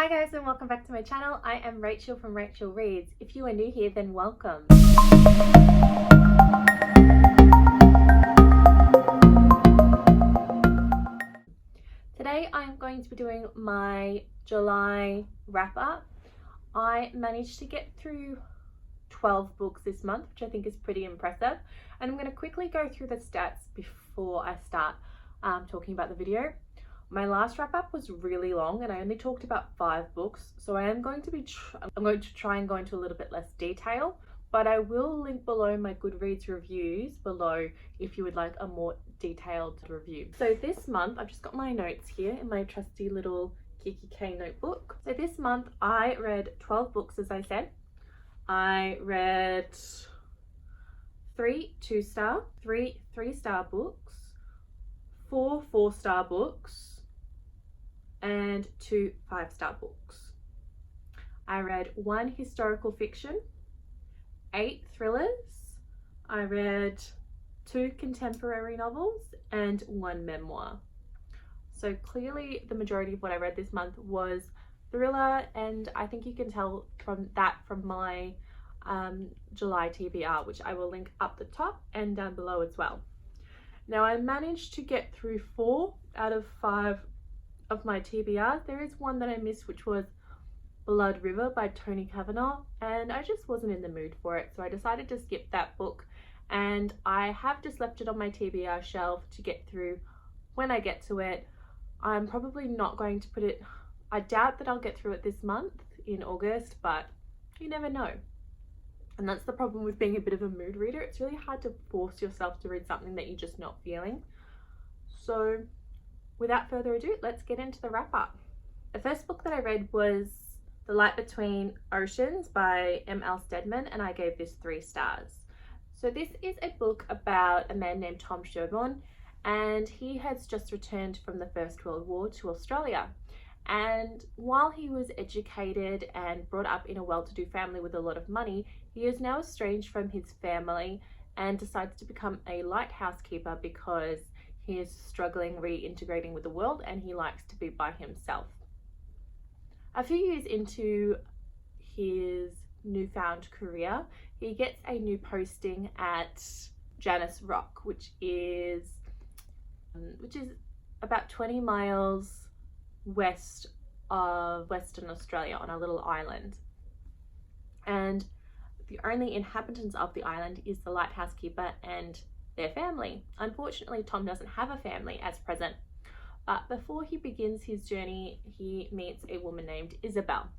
Hi guys, and welcome back to my channel. I am Rachel from Rachel Reads. If you are new here, then welcome. Today I'm going to be doing my July wrap up. I managed to get through 12 books this month, which I think is pretty impressive. And I'm going to quickly go through the stats before I start talking about the video. My last wrap up was really long and I only talked about 5 books, so I'm going to try and go into a little bit less detail, but I will link below my Goodreads reviews below if you would like a more detailed review. So this month, I've just got my notes here in my trusty little Kiki K notebook. So this month I read 12 books, as I said. I read 3 2-star, 3 3-star books, 4 4-star books, and 2 5-star books. I read 1 historical fiction, 8 thrillers. I read 2 contemporary novels and 1 memoir. So clearly the majority of what I read this month was thriller, and I think you can tell from my July TBR, which I will link up the top and down below as well. Now I managed to get through 4 out of 5 of my TBRs. There is one that I missed, which was Blood River by Tony Kavanagh, and I just wasn't in the mood for it, so I decided to skip that book, and I have just left it on my TBR shelf to get through when I get to it. I'm probably not going to put it, I doubt that I'll get through it this month in August, but you never know. And that's the problem with being a bit of a mood reader. It's really hard to force yourself to read something that you're just not feeling. So without further ado, let's get into the wrap up. The first book that I read was The Light Between Oceans by M.L. Stedman, and I gave this 3 stars. So this is a book about a man named Tom Sherborne, and he has just returned from the First World War to Australia. And while he was educated and brought up in a well-to-do family with a lot of money, he is now estranged from his family and decides to become a lighthouse keeper because he is struggling reintegrating with the world and he likes to be by himself. A few years into his newfound career, he gets a new posting at Janus Rock, which is about 20 miles west of Western Australia on a little island. And the only inhabitants of the island is the lighthouse keeper and their family. Unfortunately, Tom doesn't have a family at present, but before he begins his journey, he meets a woman named Isabel.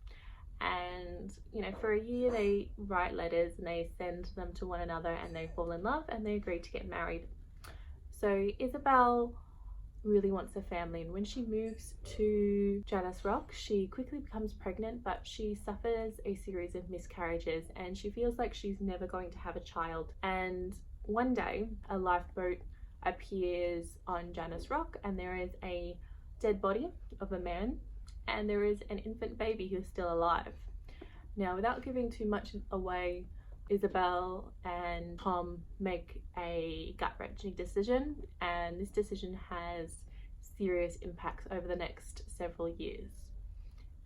And you know, for a year they write letters and they send them to one another, and they fall in love and they agree to get married. So Isabel really wants a family, and when she moves to Janus Rock, she quickly becomes pregnant, but she suffers a series of miscarriages and she feels like she's never going to have a child. And one day a lifeboat appears on Janus Rock and there is a dead body of a man and there is an infant baby who's still alive. Now, without giving too much away, Isabel and Tom make a gut-wrenching decision, and this decision has serious impacts over the next several years.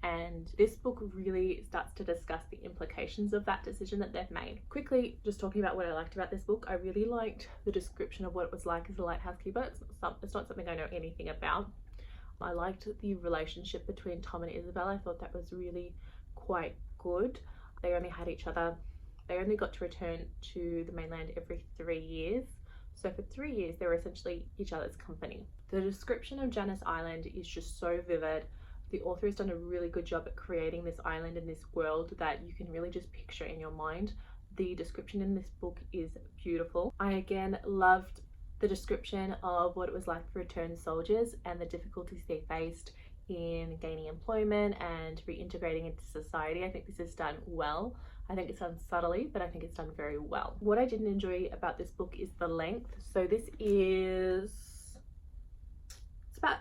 And this book really starts to discuss the implications of that decision that they've made. Quickly, just talking about what I liked about this book, I really liked the description of what it was like as a lighthouse keeper. It's not something I know anything about. I liked the relationship between Tom and Isabel. I thought that was really quite good. They only had each other. They only got to return to the mainland every 3 years. So for 3 years, they were essentially each other's company. The description of Janus Island is just so vivid. The author has done a really good job at creating this island and this world that you can really just picture in your mind. The description in this book is beautiful. I again loved the description of what it was like for returned soldiers and the difficulties they faced in gaining employment and reintegrating into society. I think this is done well. I think it's done subtly, but I think it's done very well. What I didn't enjoy about this book is the length. So this is, it's about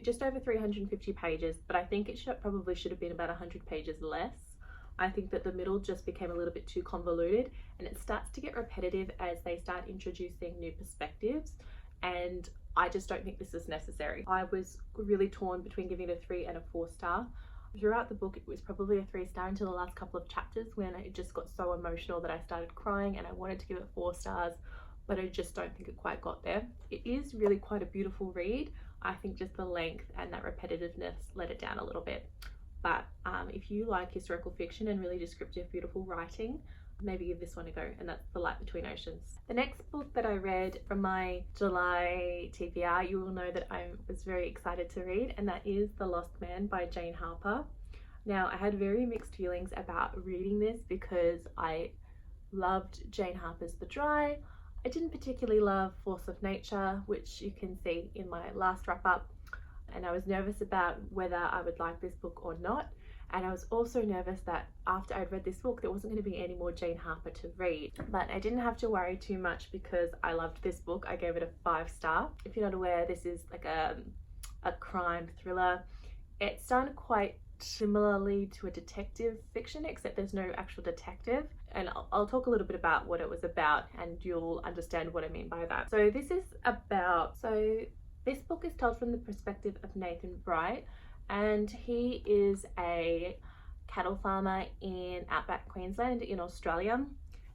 just over 350 pages, but I think it probably should have been about 100 pages less. I think that the middle just became a little bit too convoluted, and it starts to get repetitive as they start introducing new perspectives, and I just don't think this is necessary. I was really torn between giving it a 3 and a 4 star. Throughout the book, it was probably a 3-star until the last couple of chapters when it just got so emotional that I started crying, and I wanted to give it 4 stars, but I just don't think it quite got there. It is really quite a beautiful read. I think just the length and that repetitiveness let it down a little bit. But if you like historical fiction and really descriptive, beautiful writing, maybe give this one a go, and that's The Light Between Oceans. The next book that I read from my July TBR, you will know that I was very excited to read, and that is The Lost Man by Jane Harper. Now, I had very mixed feelings about reading this because I loved Jane Harper's The Dry. I didn't particularly love Force of Nature, which you can see in my last wrap up, and I was nervous about whether I would like this book or not. And I was also nervous that after I'd read this book, there wasn't going to be any more Jane Harper to read. But I didn't have to worry too much because I loved this book. I gave it a 5-star. If you're not aware, this is like a crime thriller. It's done quite similarly to a detective fiction, except there's no actual detective. And I'll talk a little bit about what it was about, and you'll understand what I mean by that. So this book is told from the perspective of Nathan Bright, and he is a cattle farmer in outback Queensland in Australia,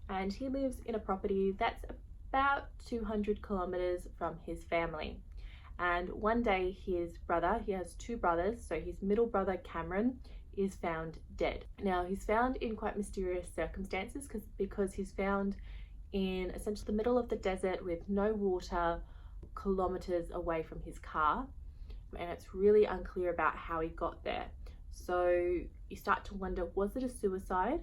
and he lives in a property that's about 200 kilometers from his family. And one day his brother, he has 2 brothers, so his middle brother Cameron is found dead. Now, he's found in quite mysterious circumstances because he's found in essentially the middle of the desert with no water, kilometers away from his car, and it's really unclear about how he got there. So you start to wonder, was it a suicide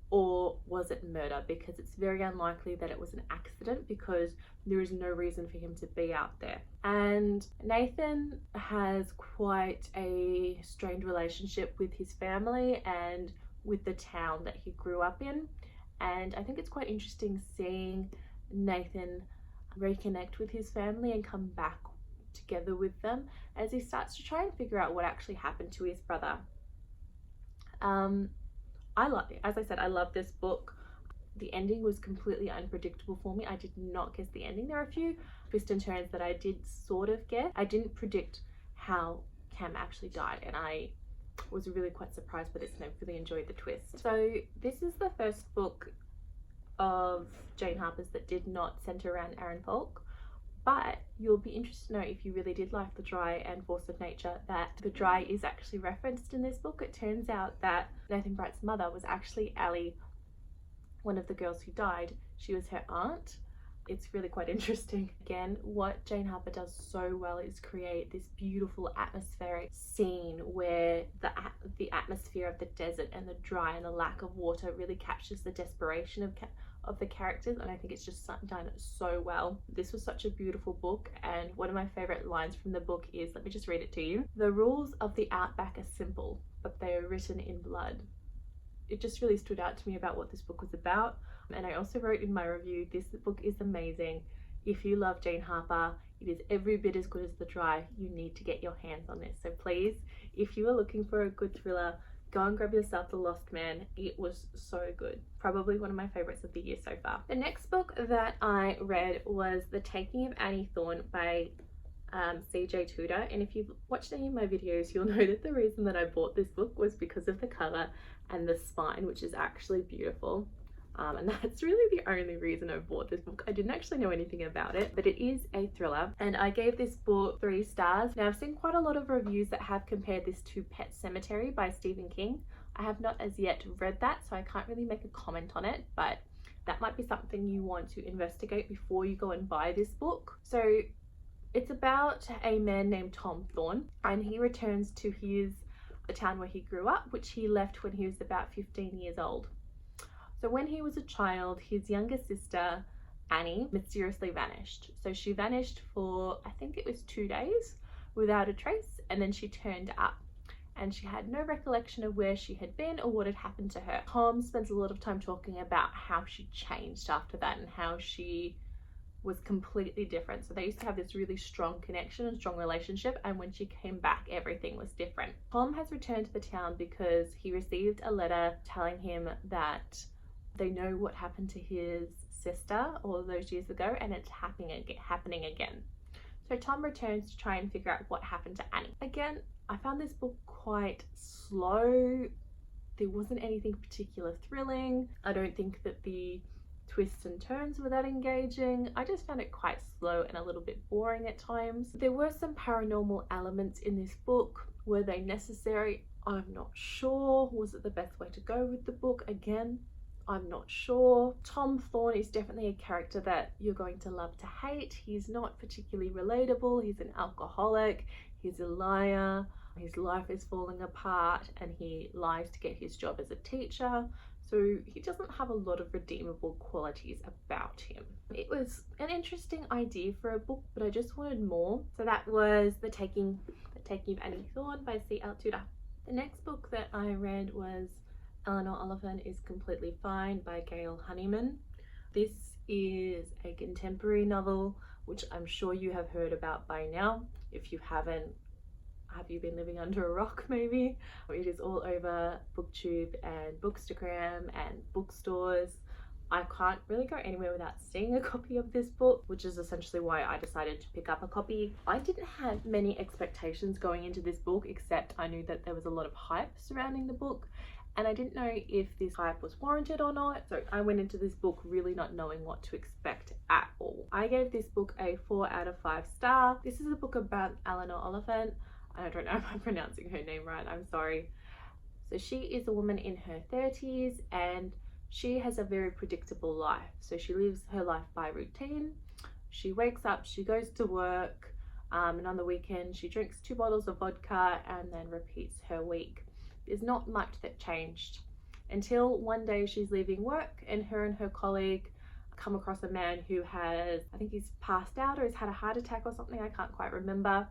or was it murder? Because it's very unlikely that it was an accident, because there is no reason for him to be out there. And Nathan has quite a strained relationship with his family and with the town that he grew up in, and I think it's quite interesting seeing Nathan reconnect with his family and come back together with them as he starts to try and figure out what actually happened to his brother. As I said, I love this book. The ending was completely unpredictable for me. I did not guess the ending. There are a few twists and turns that I did sort of get. I didn't predict how Cam actually died, and I was really quite surprised by this, and I really enjoyed the twist. So this is the first book of Jane Harper's that did not centre around Aaron Falk, but you'll be interested to know, if you really did like The Dry and Force of Nature, that The Dry is actually referenced in this book. It turns out that Nathan Bright's mother was actually Ali, one of the girls who died. She was her aunt. It's really quite interesting. Again, what Jane Harper does so well is create this beautiful atmospheric scene where the atmosphere of the desert and the dry and the lack of water really captures the desperation of the characters, and I think it's just done so well. This was such a beautiful book, and one of my favorite lines from the book is, let me just read it to you. "The rules of the outback are simple, but they are written in blood." It just really stood out to me about what this book was about. And I also wrote in my review, this book is amazing. If you love Jane Harper, it is every bit as good as The Dry. You need to get your hands on this. So please, if you are looking for a good thriller, go and grab yourself The Lost Man. It was so good. Probably one of my favorites of the year so far. The next book that I read was The Taking of Annie Thorne by CJ Tudor, and if you've watched any of my videos, you'll know that the reason that I bought this book was because of the cover and the spine, which is actually beautiful. And that's really the only reason I bought this book. I didn't actually know anything about it, but it is a thriller, and I gave this book 3 stars. Now, I've seen quite a lot of reviews that have compared this to Pet Sematary by Stephen King. I have not as yet read that, so I can't really make a comment on it, but that might be something you want to investigate before you go and buy this book. So it's about a man named Tom Thorne, and he returns to the town where he grew up, which he left when he was about 15 years old. So when he was a child, his younger sister, Annie, mysteriously vanished. So she vanished for, I think it was 2 days without a trace, and then she turned up. And she had no recollection of where she had been or what had happened to her. Tom spends a lot of time talking about how she changed after that and how she was completely different. So they used to have this really strong connection and strong relationship, and when she came back, everything was different. Tom has returned to the town because he received a letter telling him that they know what happened to his sister all those years ago, and it's happening again. So Tom returns to try and figure out what happened to Annie. Again, I found this book quite slow. There wasn't anything particular thrilling. I don't think that the twists and turns were that engaging. I just found it quite slow and a little bit boring at times. There were some paranormal elements in this book. Were they necessary? I'm not sure. Was it the best way to go with the book? Again, I'm not sure. Tom Thorne is definitely a character that you're going to love to hate. He's not particularly relatable. He's an alcoholic. He's a liar. His life is falling apart and he lies to get his job as a teacher. So he doesn't have a lot of redeemable qualities about him. It was an interesting idea for a book, but I just wanted more. So that was The Taking of Annie Thorne by C.L. Tudor. The next book that I read was Eleanor, Oliphant is Completely Fine by Gail Honeyman. This is a contemporary novel, which I'm sure you have heard about by now. If you haven't, have you been living under a rock maybe? It is all over BookTube and Bookstagram and bookstores. I can't really go anywhere without seeing a copy of this book, which is essentially why I decided to pick up a copy. I didn't have many expectations going into this book, except I knew that there was a lot of hype surrounding the book, and I didn't know if this hype was warranted or not. So I went into this book really not knowing what to expect at all. I gave this book a 4 out of 5 stars. This is a book about Eleanor Oliphant. I don't know if I'm pronouncing her name right, I'm sorry. So she is a woman in her 30s and she has a very predictable life. So she lives her life by routine. She wakes up, she goes to work, and on the weekend she drinks 2 bottles of vodka and then repeats her week. There's not much that changed until one day she's leaving work and her colleague come across a man who has, I think he's passed out or he's had a heart attack or something, I can't quite remember.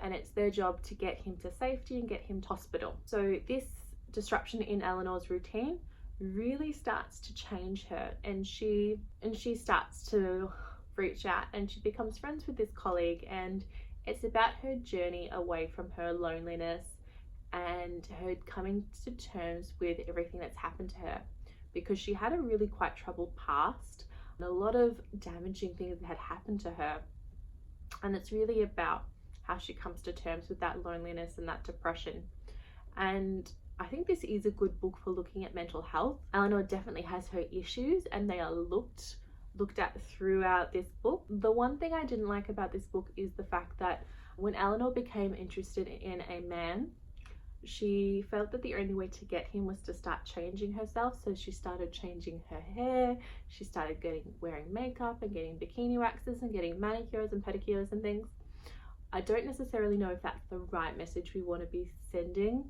And it's their job to get him to safety and get him to hospital. So this disruption in Eleanor's routine really starts to change her, and she starts to reach out and she becomes friends with this colleague, and it's about her journey away from her loneliness and her coming to terms with everything that's happened to her, because she had a really quite troubled past and a lot of damaging things that had happened to her. And it's really about how she comes to terms with that loneliness and that depression. And I think this is a good book for looking at mental health. Eleanor definitely has her issues and they are looked at throughout this book. The one thing I didn't like about this book is the fact that when Eleanor became interested in a man, she felt that the only way to get him was to start changing herself. So she started changing her hair, she started wearing makeup and getting bikini waxes and getting manicures and pedicures and things. I don't necessarily know if that's the right message we want to be sending,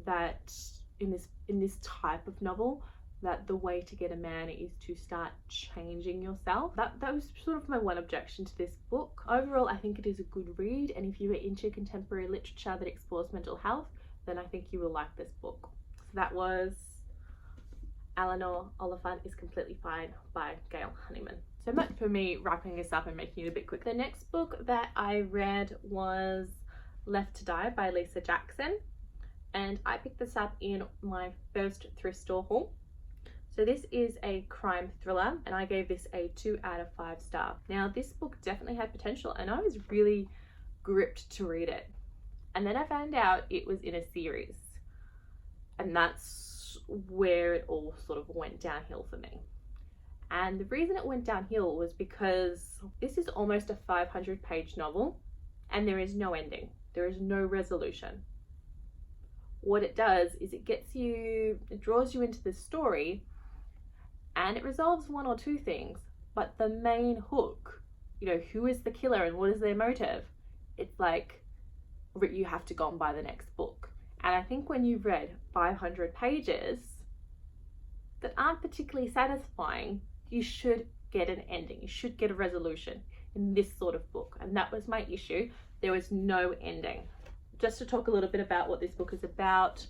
that in this type of novel, that the way to get a man is to start changing yourself. That was sort of my one objection to this book. Overall, I think it is a good read, and if you are into contemporary literature that explores mental health, then I think you will like this book. So that was Eleanor, Oliphant is Completely Fine by Gail Honeyman. So much for me wrapping this up and making it a bit quick. The next book that I read was Left to Die by Lisa Jackson, and I picked this up in my first thrift store haul. So this is a crime thriller, and I gave this a 2 out of 5 stars. Now this book definitely had potential and I was really gripped to read it. And then I found out it was in a series, and that's where it all sort of went downhill for me. And the reason it went downhill was because this is almost a 500-page novel and there is no ending. There is no resolution. What it does is it draws you into the story and it resolves 1 or 2 things, but the main hook, who is the killer and what is their motive, it's like you have to go and buy the next book. And I think when you've read 500 pages that aren't particularly satisfying, you should get an ending. You should get a resolution in this sort of book. And that was my issue. There was no ending. Just to talk a little bit about what this book is about.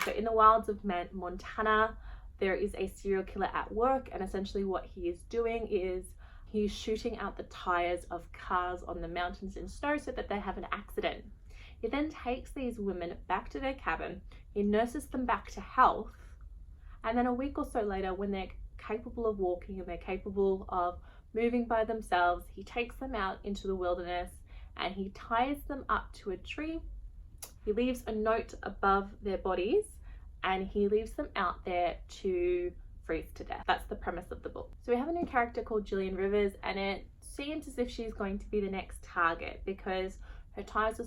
So in the wilds of Montana, there is a serial killer at work, and essentially what he is doing is he's shooting out the tires of cars on the mountains in snow so that they have an accident. He then takes these women back to their cabin, he nurses them back to health, and then a week or so later, when they're capable of walking and they're capable of moving by themselves, he takes them out into the wilderness and he ties them up to a tree He leaves a note above their bodies and he leaves them out there to freeze to death. That's the premise of the book. So we have a new character called Jillian Rivers, and it seems as if she's going to be the next target because her tires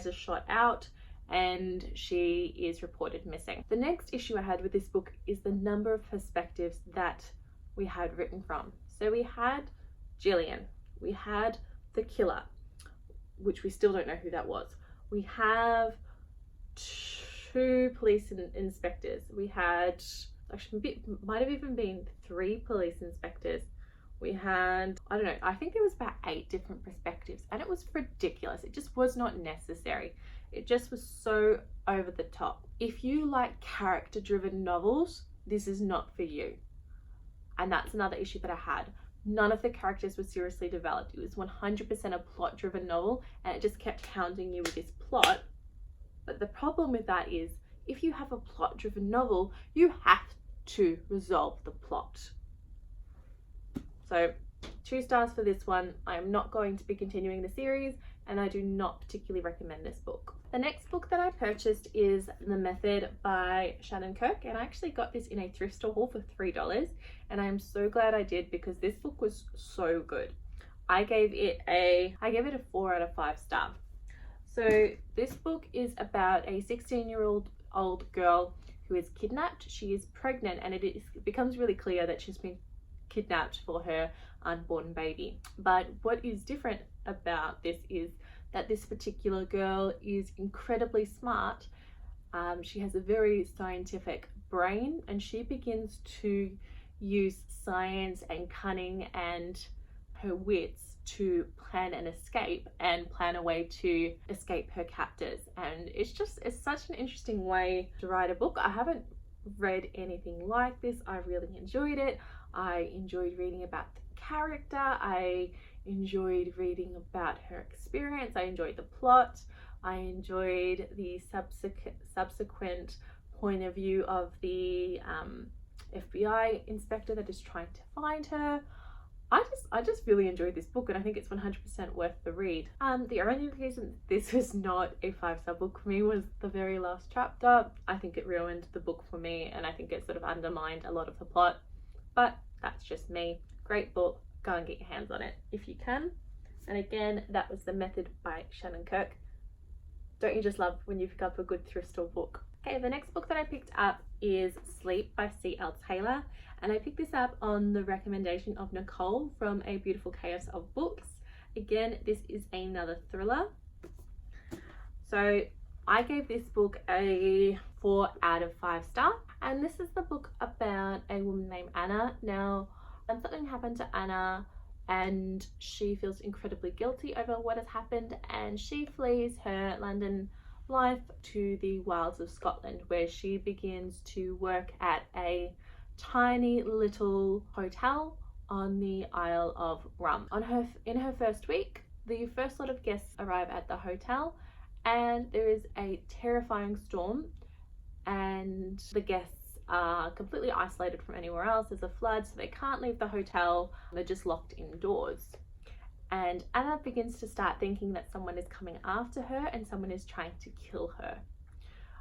are shot out and she is reported missing. The next issue I had with this book is the number of perspectives that we had written from. So we had Jillian, we had the killer, which we still don't know who that was. We have 2 police inspectors. We had, actually might have even been 3 police inspectors. We had, I don't know, I think there was about 8 different perspectives, and it was ridiculous. It just was not necessary. It just was so over the top. If you like character-driven novels, this is not for you. And that's another issue that I had. None of the characters were seriously developed. It was 100% a plot-driven novel, and it just kept hounding you with this plot. But the problem with that is, if you have a plot-driven novel, you have to resolve the plot. So 2 stars for this one. I am not going to be continuing the series, and I do not particularly recommend this book. The next book that I purchased is The Method by Shannon Kirk, and I actually got this in a thrift store haul for $3, and I am so glad I did because this book was so good. I gave it a 4 out of 5 star. So this book is about a 16-year-old girl who is kidnapped. She is pregnant, and it becomes really clear that she's been kidnapped for her unborn baby. But what is different about this is that this particular girl is incredibly smart. She has a very scientific brain, and she begins to use science and cunning and her wits to plan an escape and plan a way to escape her captors. And it's such an interesting way to write a book. I haven't read anything like this. I really enjoyed it. I enjoyed reading about the character. I enjoyed reading about her experience. I enjoyed the plot. I enjoyed the subsequent point of view of the FBI inspector that is trying to find her. I just really enjoyed this book, and I think it's 100% worth the read. The only reason this was not a 5-star book for me was the very last chapter. I think it ruined the book for me, and I think it sort of undermined a lot of the plot, but that's just me. Great book. Go and get your hands on it if you can. And again, that was The Method by Shannon Kirk. Don't you just love when you pick up a good thrift store book? Okay, the next book that I picked up is Sleep by C.L. Taylor, and I picked this up on the recommendation of Nicole from A Beautiful Chaos of Books. Again, this is another thriller. So I gave this book a 4 out of 5 star, and this is the book about a woman named Anna. Now, something happened to Anna and she feels incredibly guilty over what has happened, and she flees her London life to the wilds of Scotland, where she begins to work at a tiny little hotel on the Isle of Rum. In her first week, the first lot of guests arrive at the hotel, and there is a terrifying storm, and the guests are completely isolated from anywhere else. There's a flood, so they can't leave the hotel. They're just locked indoors. And Anna begins to start thinking that someone is coming after her and someone is trying to kill her.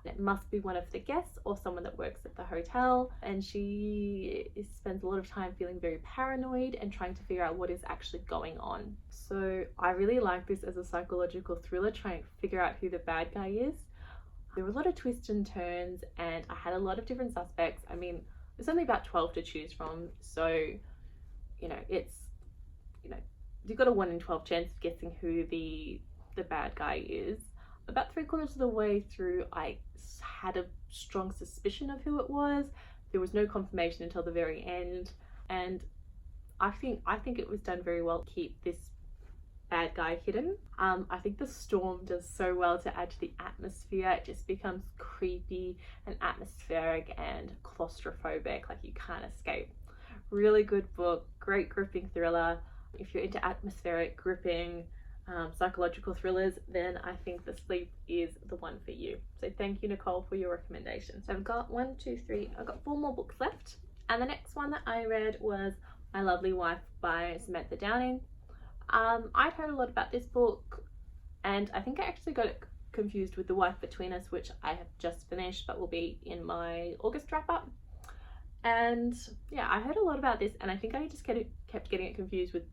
It must be one of the guests or someone that works at the hotel, and she spends a lot of time feeling very paranoid and trying to figure out what is actually going on. So I really like this as a psychological thriller, trying to figure out who the bad guy is. There were a lot of twists and turns, and I had a lot of different suspects. I mean, there's only about 12 to choose from, so you've got a 1 in 12 chance of guessing who the bad guy is. About 3/4 of the way through, I had a strong suspicion of who it was. There was no confirmation until the very end, and I think it was done very well to keep this bad guy hidden. I think the storm does so well to add to the atmosphere. It just becomes creepy and atmospheric and claustrophobic, like you can't escape. Really good book, great gripping thriller. If you're into atmospheric, gripping, psychological thrillers, then I think The Sleep is the one for you. So thank you, Nicole, for your recommendation. So I've got 4 more books left, and the next one that I read was My Lovely Wife by Samantha Downing. I'd heard a lot about this book, and I think I actually got it confused with The Wife Between Us, which I have just finished but will be in my August wrap up. And yeah, I heard a lot about this and I think I just kept getting it confused with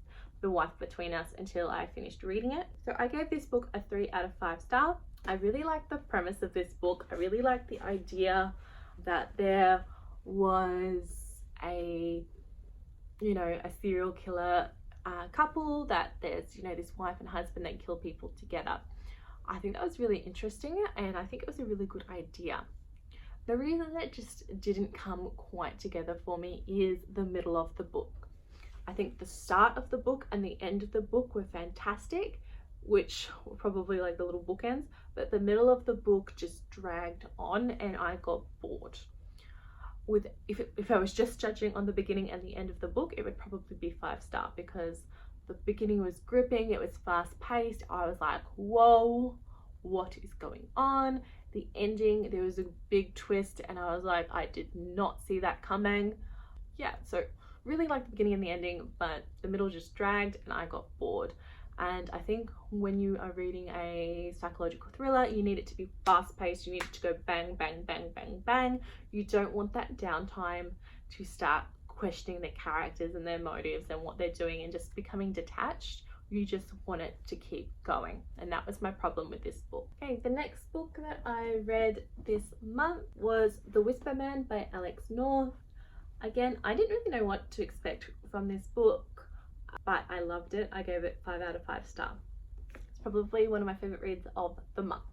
The Wife Between Us until I finished reading it. So I gave this book a 3 out of 5 stars. I really like the premise of this book. I really like the idea that there was a serial killer couple, that there's, this wife and husband that kill people together. I think that was really interesting and I think it was a really good idea. The reason that just didn't come quite together for me is the middle of the book. I think the start of the book and the end of the book were fantastic, which were probably like the little bookends, but the middle of the book just dragged on and I got bored. If I was just judging on the beginning and the end of the book, it would probably be 5-star, because the beginning was gripping, it was fast paced, I was like, whoa, what is going on? The ending, there was a big twist and I was like, I did not see that coming. Yeah, so really liked the beginning and the ending, but the middle just dragged and I got bored. And I think when you are reading a psychological thriller, you need it to be fast-paced. You need it to go bang, bang, bang, bang, bang. You don't want that downtime to start questioning the characters and their motives and what they're doing and just becoming detached. You just want it to keep going. And that was my problem with this book. Okay, the next book that I read this month was The Whisper Man by Alex North. Again, I didn't really know what to expect from this book, but I loved it. I gave it 5 out of 5 stars. It's probably one of my favorite reads of the month.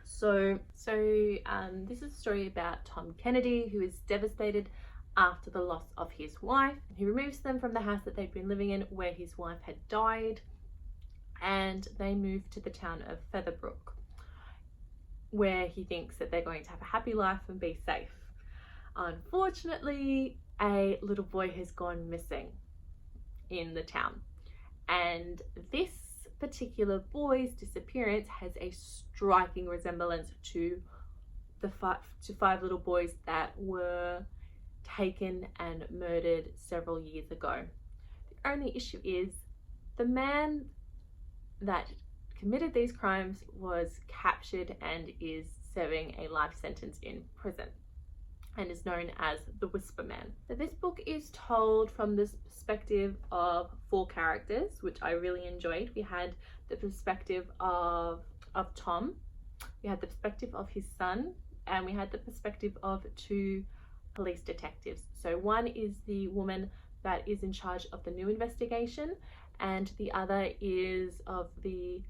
So this is a story about Tom Kennedy, who is devastated after the loss of his wife. He removes them from the house that they'd been living in where his wife had died, and they move to the town of Featherbrook, where he thinks that they're going to have a happy life and be safe. Unfortunately, a little boy has gone missing in the town, and this particular boy's disappearance has a striking resemblance to the 5 little boys that were taken and murdered several years ago. The only issue is the man that committed these crimes was captured and is serving a life sentence in prison and is known as the Whisper Man. So this book is told from the perspective of 4 characters, which I really enjoyed. We had the perspective of Tom, we had the perspective of his son, and we had the perspective of 2 police detectives. So one is the woman that is in charge of the new investigation, and the other is of the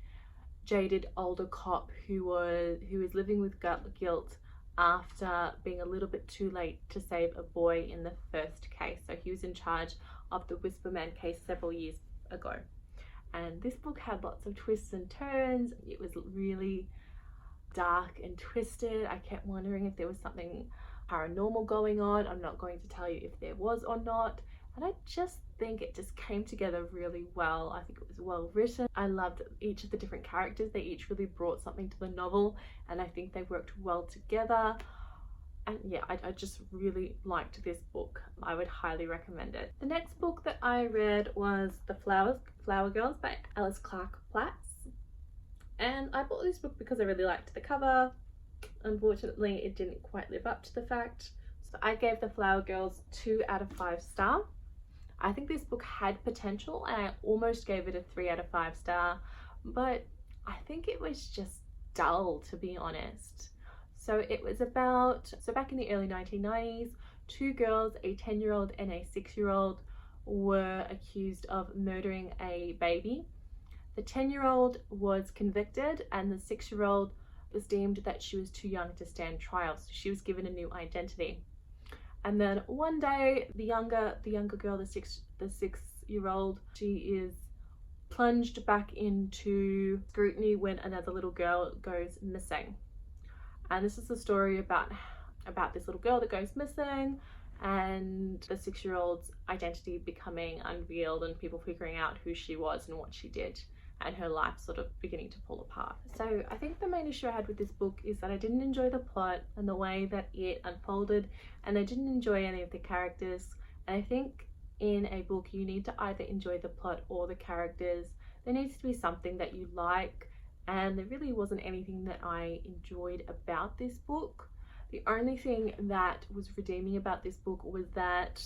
jaded older cop who is living with guilt after being a little bit too late to save a boy in the first case. So he was in charge of the Whisper Man case several years ago. And this book had lots of twists and turns. It was really dark and twisted. I kept wondering if there was something paranormal going on. I'm not going to tell you if there was or not. And I just think it just came together really well. I think it was well written. I loved each of the different characters. They each really brought something to the novel, and I think they worked well together. And yeah, I just really liked this book. I would highly recommend it. The next book that I read was The Flower Girls by Alice Clark Platts. And I bought this book because I really liked the cover. Unfortunately, it didn't quite live up to the fact. So I gave The Flower Girls 2 out of 5 stars. I think this book had potential and I almost gave it a 3 out of 5 stars, but I think it was just dull, to be honest. So it was back in the early 1990s, 2 girls, a 10-year-old and a 6-year-old, were accused of murdering a baby. The 10-year-old was convicted and the 6-year-old was deemed that she was too young to stand trial, so she was given a new identity. And then one day, the younger girl, the 6-year-old, she is plunged back into scrutiny when another little girl goes missing. And this is the story about this little girl that goes missing and the 6-year-old's identity becoming unveiled and people figuring out who she was and what she did, and her life sort of beginning to fall apart. So I think the main issue I had with this book is that I didn't enjoy the plot and the way that it unfolded, and I didn't enjoy any of the characters. And I think in a book you need to either enjoy the plot or the characters. There needs to be something that you like and there really wasn't anything that I enjoyed about this book. The only thing that was redeeming about this book was that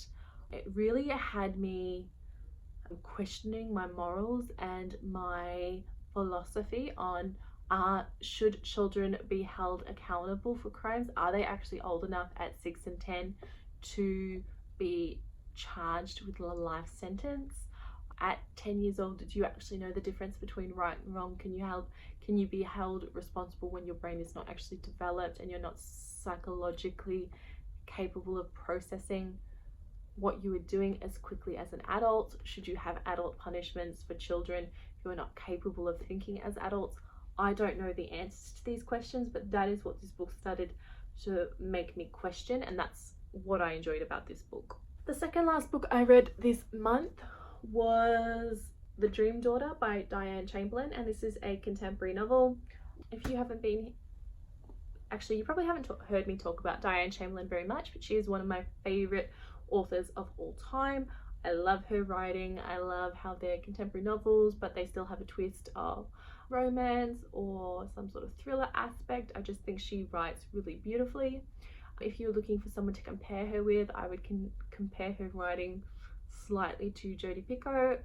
it really had me questioning my morals and my philosophy on should children be held accountable for crimes? Are they actually old enough at 6 and 10 to be charged with a life sentence? At 10 years old, do you actually know the difference between right and wrong? Can you be held responsible when your brain is not actually developed and you're not psychologically capable of processing what you were doing as quickly as an adult? Should you have adult punishments for children who are not capable of thinking as adults? I don't know the answers to these questions, but that is what this book started to make me question, and that's what I enjoyed about this book. The second last book I read this month was The Dream Daughter by Diane Chamberlain, and this is a contemporary novel. If you haven't been, actually you probably haven't heard me talk about Diane Chamberlain very much, but she is one of my favorite authors of all time. I love her writing. I love how they're contemporary novels, but they still have a twist of romance or some sort of thriller aspect. I just think she writes really beautifully. If you're looking for someone to compare her with, I would compare her writing slightly to Jodi Picoult.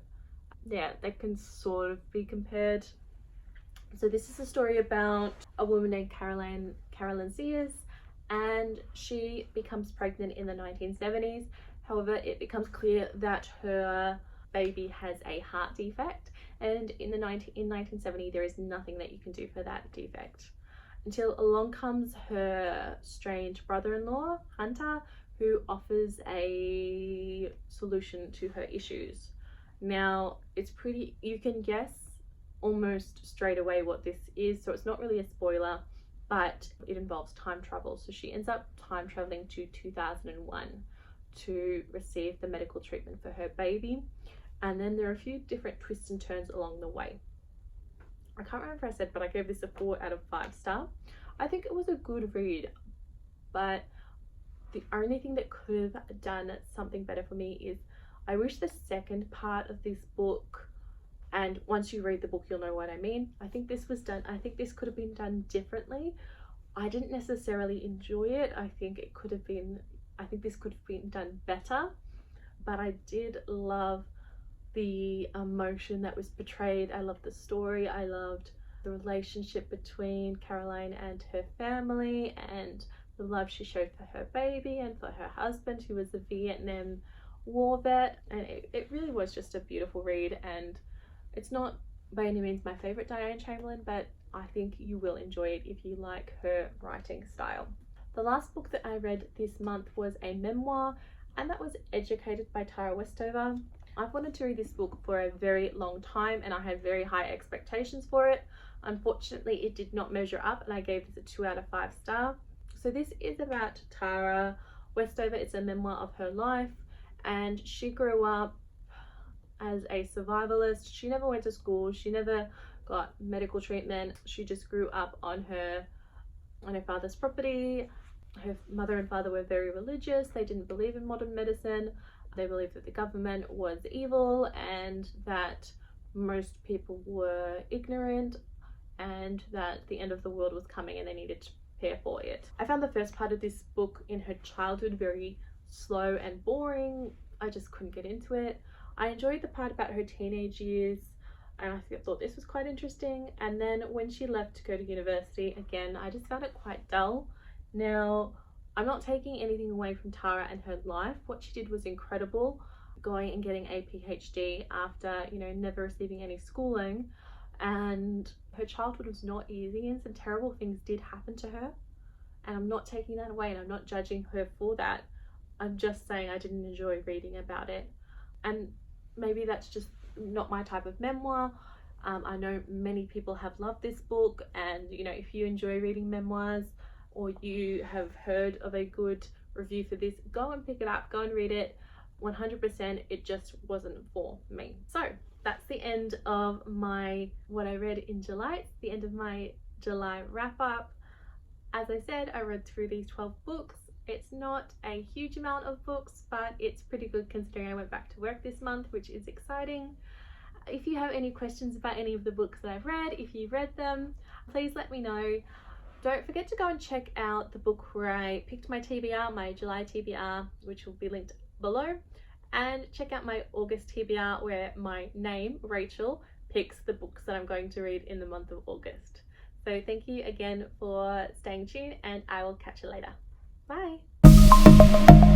Yeah, they can sort of be compared. So this is a story about a woman named Carolyn Sears, and she becomes pregnant in the 1970s. However, it becomes clear that her baby has a heart defect, and in 1970 there is nothing that you can do for that defect until along comes her strange brother-in-law Hunter, who offers a solution to her issues. Now it's pretty, you can guess almost straight away what this is, so it's not really a spoiler, but it involves time travel. So she ends up time traveling to 2001 to receive the medical treatment for her baby, and then there are a few different twists and turns along the way. I can't remember if I said, but I gave this a 4 out of 5 stars. I think it was a good read, but the only thing that could have done something better for me is I wish the second part of this book, and once you read the book you'll know what I mean, I think this could have been done differently. I didn't necessarily enjoy it. I think this could have been done better, but I did love the emotion that was portrayed. I loved the story. I loved the relationship between Caroline and her family, and the love she showed for her baby and for her husband, who was a Vietnam War vet. And it really was just a beautiful read, and it's not by any means my favorite Diane Chamberlain, but I think you will enjoy it if you like her writing style. The last book that I read this month was a memoir, and that was Educated by Tara Westover. I've wanted to read this book for a very long time, and I had very high expectations for it. Unfortunately, it did not measure up, and I gave this a 2 out of 5 stars. So this is about Tara Westover. It's a memoir of her life, and she grew up as a survivalist. She never went to school. She never got medical treatment. She just grew up on her father's property. Her mother and father were very religious. They didn't believe in modern medicine. They believed that the government was evil and that most people were ignorant and that the end of the world was coming and they needed to prepare for it. I found the first part of this book in her childhood very slow and boring. I just couldn't get into it. I enjoyed the part about her teenage years, and I thought this was quite interesting. And then when she left to go to university, again, I just found it quite dull. Now, I'm not taking anything away from Tara and her life. What she did was incredible, going and getting a PhD after, never receiving any schooling. And her childhood was not easy, and some terrible things did happen to her. And I'm not taking that away, and I'm not judging her for that. I'm just saying I didn't enjoy reading about it. And maybe that's just not my type of memoir. I know many people have loved this book, and if you enjoy reading memoirs or you have heard of a good review for this, go and pick it up, go and read it. 100% it just wasn't for me. So that's the end of what I read in July. It's the end of my July wrap up. As I said, I read through these 12 books. It's not a huge amount of books, but it's pretty good considering I went back to work this month, which is exciting. If you have any questions about any of the books that I've read, if you've read them, please let me know. Don't forget to go and check out the book where I picked my TBR, my July TBR, which will be linked below, and check out my August TBR where my name, Rachel, picks the books that I'm going to read in the month of August. So thank you again for staying tuned, and I will catch you later. Bye!